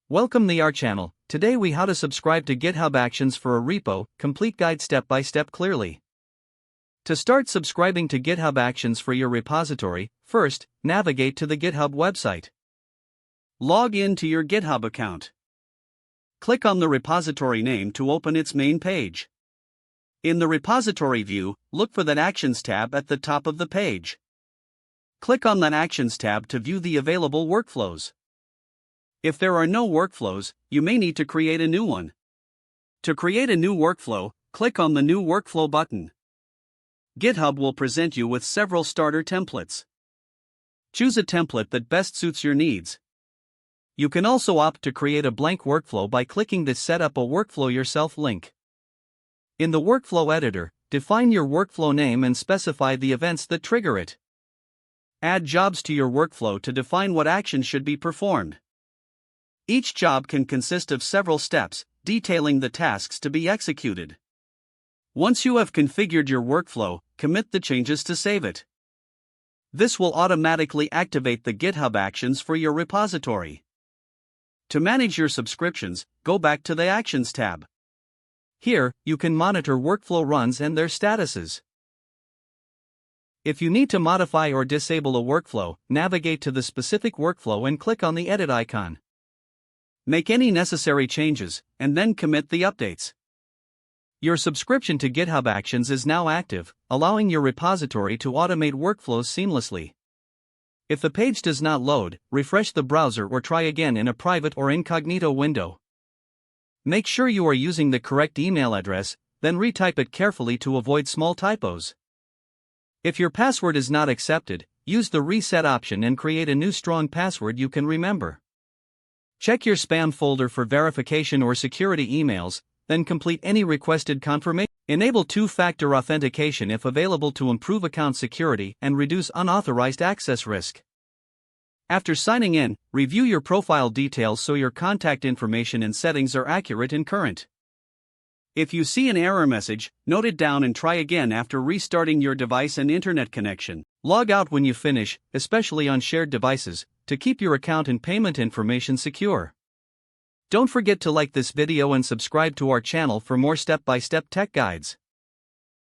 Welcome to our channel. Today we how to subscribe to GitHub Actions for a repo, complete guide step by step clearly. To start subscribing to GitHub Actions for your repository, first, navigate to the GitHub website. Log in to your GitHub account. Click on the repository name to open its main page. In the repository view, look for that Actions tab at the top of the page. Click on that Actions tab to view the available workflows. If there are no workflows, you may need to create a new one. To create a new workflow, click on the New Workflow button. GitHub will present you with several starter templates. Choose a template that best suits your needs. You can also opt to create a blank workflow by clicking the Set up a workflow yourself link. In the workflow editor, define your workflow name and specify the events that trigger it. Add jobs to your workflow to define what actions should be performed. Each job can consist of several steps, detailing the tasks to be executed. Once you have configured your workflow, commit the changes to save it. This will automatically activate the GitHub Actions for your repository. To manage your subscriptions, go back to the Actions tab. Here, you can monitor workflow runs and their statuses. If you need to modify or disable a workflow, navigate to the specific workflow and click on the edit icon. Make any necessary changes, and then commit the updates. Your subscription to GitHub Actions is now active, allowing your repository to automate workflows seamlessly. If the page does not load, refresh the browser or try again in a private or incognito window. Make sure you are using the correct email address, then retype it carefully to avoid small typos. If your password is not accepted, use the reset option and create a new strong password you can remember. Check your spam folder for verification or security emails, then complete any requested confirmation. Enable two-factor authentication if available to improve account security and reduce unauthorized access risk. After signing in, review your profile details so your contact information and settings are accurate and current. If you see an error message, note it down and try again after restarting your device and internet connection. Log out when you finish, especially on shared devices, to keep your account and payment information secure. Don't forget to like this video and subscribe to our channel for more step-by-step tech guides.